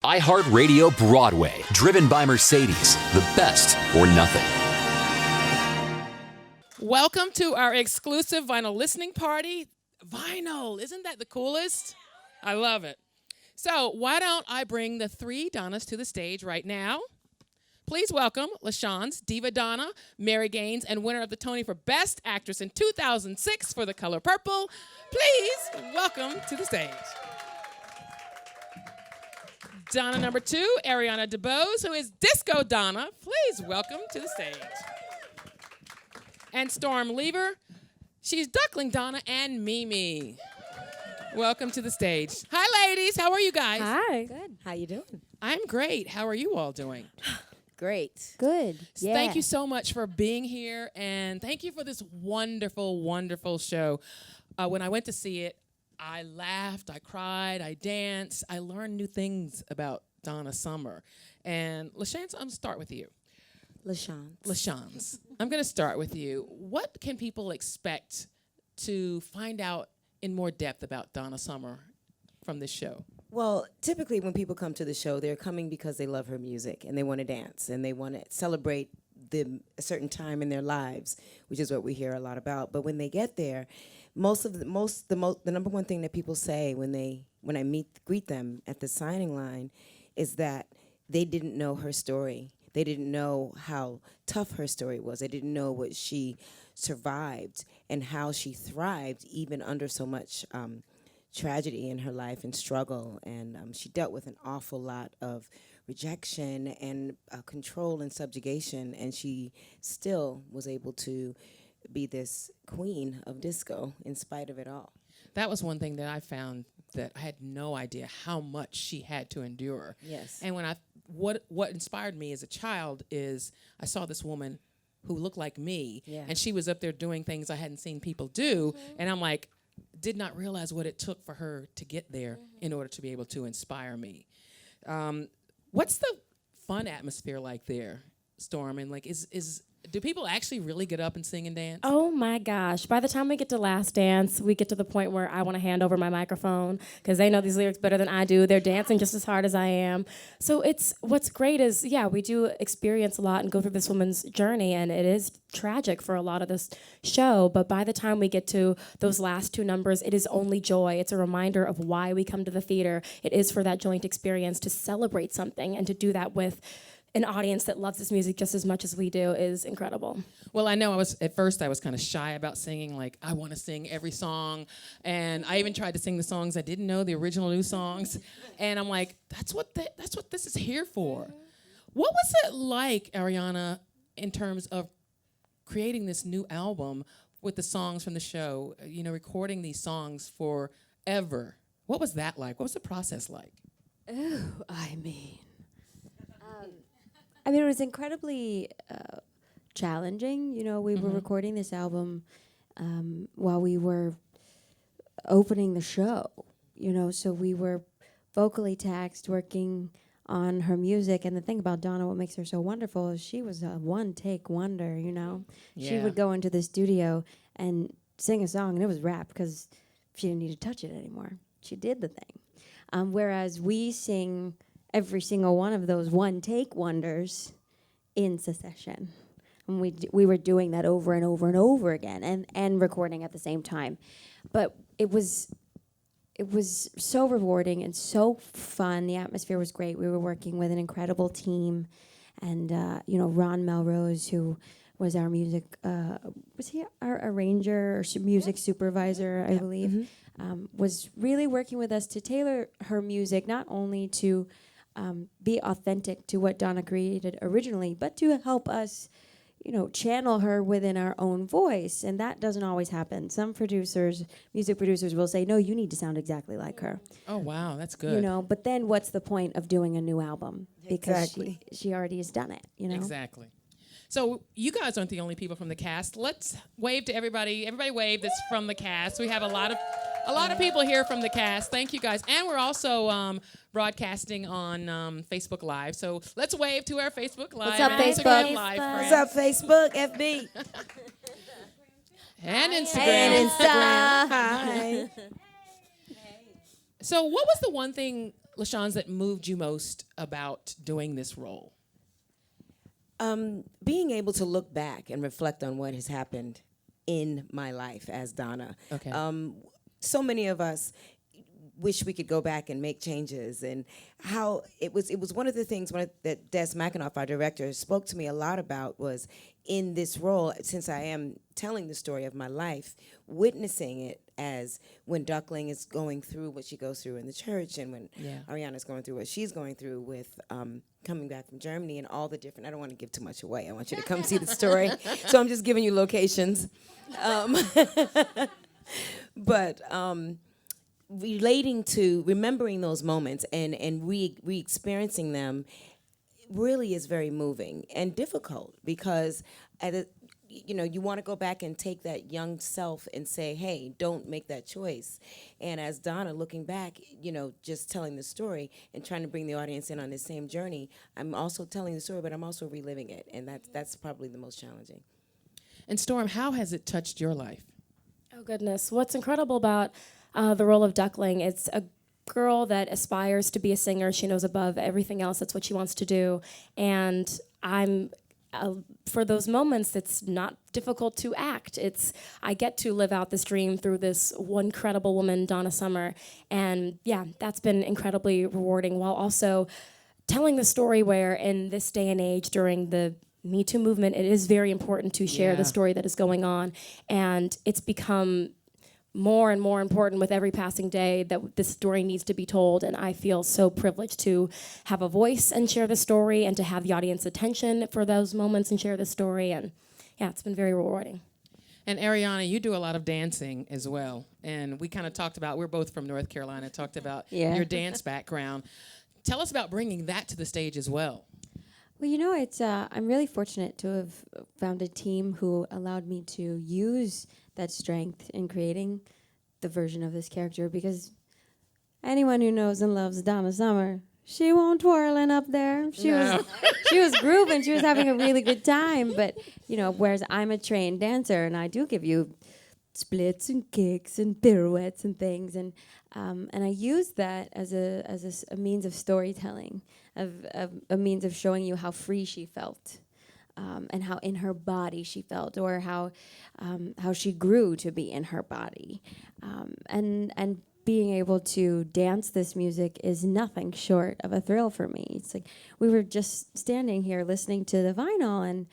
iHeartRadio Broadway, driven by Mercedes, the best or nothing. Welcome to our exclusive vinyl listening party. Vinyl, isn't that the coolest? I love it. So why don't I bring the three Donnas to the stage right now? Please welcome LaShawn's Diva Donna, Mary Gaines, and winner of the Tony for Best Actress in 2006 for The Color Purple. Please welcome to the stage. Donna number 2, Ariana DeBose, who is Disco Donna. Please welcome to the stage. And Storm Lever, she's Duckling Donna and Mimi. Welcome to the stage. Hi, ladies. How are you guys? Hi. Good. How you doing? I'm great. How are you all doing? Great. Good. Yeah. Thank you so much for being here, and thank you for this wonderful, wonderful show. When I went to see it, I laughed, I cried, I danced. I learned new things about Donna Summer. And LaShawn, I'm going to start with you. LaShawn. I'm going to start with you. What can people expect to find out in more depth about Donna Summer from this show? Well, typically when people come to the show, they're coming because they love her music and they want to dance and they want to celebrate a certain time in their lives, which is what we hear a lot about. But when they get there, the number one thing that people say when I greet them at the signing line is that they didn't know her story. They didn't know how tough her story was. They didn't know what she survived and how she thrived even under so much tragedy in her life and struggle. And she dealt with an awful lot of rejection and control and subjugation, and she still was able to be this queen of disco in spite of it all. That was one thing that I found that I had no idea how much she had to endure. Yes. And what inspired me as a child is I saw this woman who looked like me, and she was up there doing things I hadn't seen people do, and I'm like, did not realize what it took for her to get there in order to be able to inspire me. What's the fun atmosphere like there, Storm? And like, do people actually really get up and sing and dance? Oh my gosh. By the time we get to Last Dance, we get to the point where I want to hand over my microphone because they know these lyrics better than I do. They're dancing just as hard as I am. So what's great is, we do experience a lot and go through this woman's journey, and it is tragic for a lot of this show. But by the time we get to those last two numbers, it is only joy. It's a reminder of why we come to the theater. It is for that joint experience to celebrate something, and to do that with an audience that loves this music just as much as we do is incredible. Well, I know at first I was kind of shy about singing, like I want to sing every song, and I even tried to sing the songs I didn't know, the original new songs, and I'm like, that's what this is here for. What was it like, Ariana, in terms of creating this new album with the songs from the show, recording these songs forever? What was that like? What was the process like? It was incredibly challenging. We were recording this album while we were opening the show, so we were vocally taxed working on her music. And the thing about Donna, what makes her so wonderful, is she was a one-take wonder, She would go into the studio and sing a song, and it was rap because she didn't need to touch it anymore. She did the thing. Whereas we sing every single one of those one-take wonders in succession. And we were doing that over and over and over again, and recording at the same time. But it was so rewarding and so fun. The atmosphere was great. We were working with an incredible team, and Ron Melrose, who was our music, was he our arranger or music supervisor, I believe, was really working with us to tailor her music, not only to be authentic to what Donna created originally, but to help us, channel her within our own voice. And that doesn't always happen. Some music producers will say, no, you need to sound exactly like her. Oh, wow, that's good. But then what's the point of doing a new album? Because Exactly. she already has done it, Exactly. So you guys aren't the only people from the cast. Let's wave to everybody. Everybody wave that's from the cast. We have a lot of people here from the cast. Thank you guys. And we're also broadcasting on Facebook Live. So let's wave to our Facebook Live. What's up, and Facebook? Instagram Live What's friends. up, Facebook, FB? And Instagram. And Insta. Hi. So what was the one thing LaShawns, that moved you most about doing this role? Being able to look back and reflect on what has happened in my life as Donna. Okay. So many of us wish we could go back and make changes, and how it was one of the things that Des McAnuff, our director, spoke to me a lot about was in this role, since I am telling the story of my life, witnessing it as when Duckling is going through what she goes through in the church, and when Ariana's going through what she's going through with coming back from Germany and all the different, I don't want to give too much away. I want you to come see the story. So I'm just giving you locations. But relating to remembering those moments and re-experiencing them really is very moving and difficult, because you want to go back and take that young self and say, hey, don't make that choice. And as Donna, looking back, just telling the story and trying to bring the audience in on this same journey, I'm also telling the story, but I'm also reliving it, and that's probably the most challenging. And Storm, how has it touched your life? Oh, goodness. What's incredible about the role of Duckling, it's a girl that aspires to be a singer. She knows above everything else that's what she wants to do. And I'm for those moments, it's not difficult to act. I get to live out this dream through this one incredible woman, Donna Summer. And yeah, that's been incredibly rewarding, while also telling the story where in this day and age during the Me Too movement, it is very important to share the story that is going on. And it's become more and more important with every passing day that this story needs to be told, and I feel so privileged to have a voice and share the story, and to have the audience attention for those moments and share the story, and yeah, it's been very rewarding. And Ariana, you do a lot of dancing as well, and we kind of talked about, we're both from North Carolina, talked about your dance background. Tell us about bringing that to the stage as well. Well, it's I'm really fortunate to have found a team who allowed me to use that strength in creating the version of this character, because anyone who knows and loves Donna Summer, she won't twirling up there. She was grooving, she was having a really good time, but whereas I'm a trained dancer and I do give you splits and kicks and pirouettes and things, and I use that as a means of storytelling, of a means of showing you how free she felt. And how in her body she felt, or how she grew to be in her body, and being able to dance this music is nothing short of a thrill for me. It's like we were just standing here listening to the vinyl,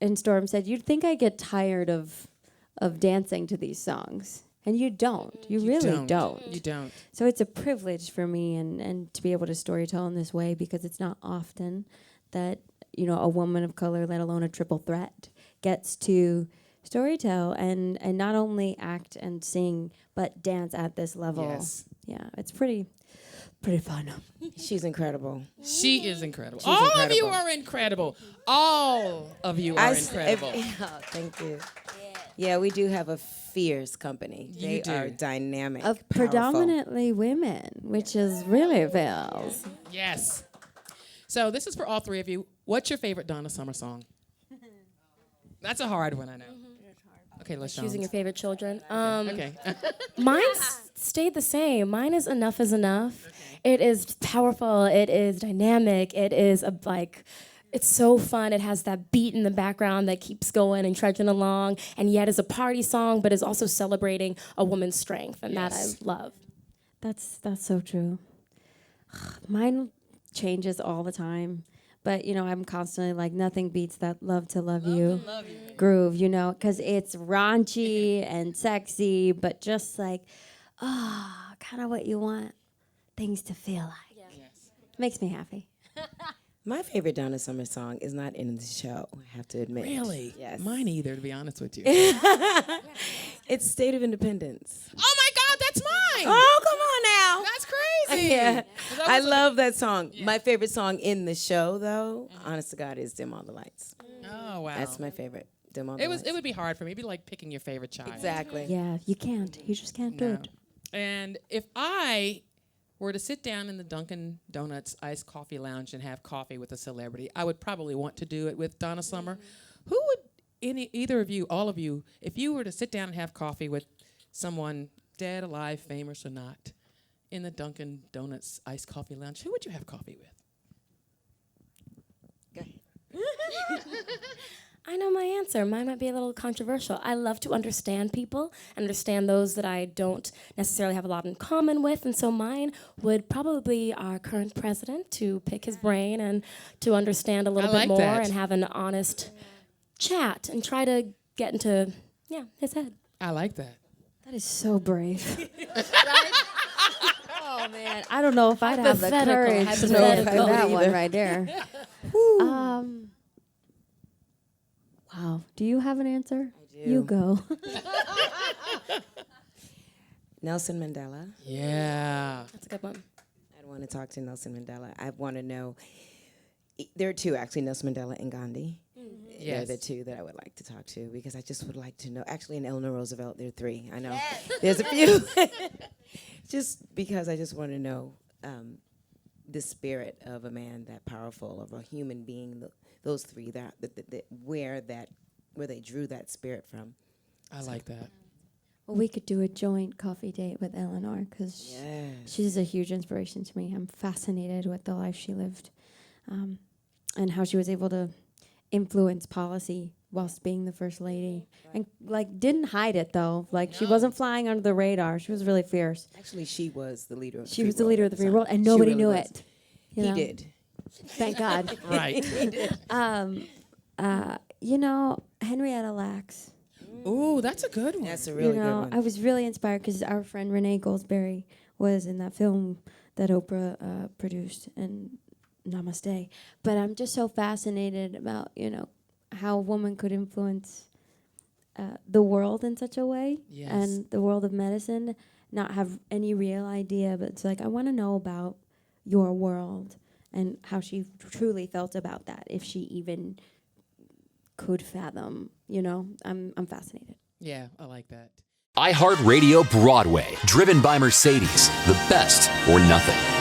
and Storm said, "You'd think I get tired of dancing to these songs." And you don't. You really don't. You don't. So it's a privilege for me and to be able to storytell in this way, because it's not often that a woman of color, let alone a triple threat, gets to storytell and not only act and sing, but dance at this level. Yes. Yeah, it's pretty fun. She's incredible. She is incredible. She's All incredible. of you are incredible. All of you are incredible. Thank you. Yeah, we do have a fierce company. They are dynamic, Of powerful. predominantly women, which is really feels. Yes. So this is for all three of you. What's your favorite Donna Summer song? That's a hard one, I know. Okay, let's Choosing your favorite children. Okay. Mine stayed the same. Mine is Enough is Enough. Okay. It is powerful. It is dynamic. It is it's so fun. It has that beat in the background that keeps going and trudging along, and yet is a party song, but is also celebrating a woman's strength, and that I love. That's so true. Mine changes all the time, but I'm constantly like, nothing beats that Love to Love You groove, because it's raunchy and sexy, but just like, kind of what you want things to feel like. Yes. Makes me happy. My favorite Donna Summer song is not in the show, I have to admit. Really? Yes. Mine either, to be honest with you. It's State of Independence. Oh my God, that's mine! Oh, come on now. That's crazy! Yeah. I love that song. Yeah. My favorite song in the show, though, honest to God, is Dim All the Lights. Oh, wow. That's my favorite. Dim All the Lights. It would be hard for me. It'd be like picking your favorite child. Exactly. Yeah, you can't. You just can't do it. And if I were to sit down in the Dunkin' Donuts iced coffee lounge and have coffee with a celebrity, I would probably want to do it with Donna Summer. Who would, either of you, all of you, if you were to sit down and have coffee with someone dead, alive, famous or not, in the Dunkin' Donuts iced coffee lounge, who would you have coffee with? I know my answer. Mine might be a little controversial. I love to understand people, understand those that I don't necessarily have a lot in common with, and so mine would probably be our current president, to pick his brain and to understand a little bit more and have an honest chat and try to get into his head. I like that. That is so brave. Oh man, I don't know if I'd have the courage to do that one right there. Wow. Do you have an answer? I do. You go. Nelson Mandela. Yeah. That's a good one. I'd want to talk to Nelson Mandela. I want to know. There are two, actually, Nelson Mandela and Gandhi. Yes. They're the two that I would like to talk to, because I just would like to know. Actually, and Eleanor Roosevelt, there are three. I know. There's a few. Just because I just want to know the spirit of a man that powerful, of a human being. Those three, where they drew that spirit from. I like that. Well, we could do a joint coffee date with Eleanor, because she's a huge inspiration to me. I'm fascinated with the life she lived, and how she was able to influence policy whilst being the first lady, and didn't hide it though. She wasn't flying under the radar. She was really fierce. Actually, she was the leader of the She was the leader of the free world, and She nobody really knew was. it. He did. Thank God. Right. Henrietta Lacks. Ooh, that's a good one. That's a really good one. I was really inspired because our friend Renee Goldsberry was in that film that Oprah produced, and Namaste. But I'm just so fascinated about, how a woman could influence the world in such a way, Yes. and the world of medicine, not have any real idea, but it's I want to know about your world and how she truly felt about that, if she even could fathom, I'm fascinated. Yeah, I like that. iHeartRadio Broadway, driven by Mercedes. The best or nothing.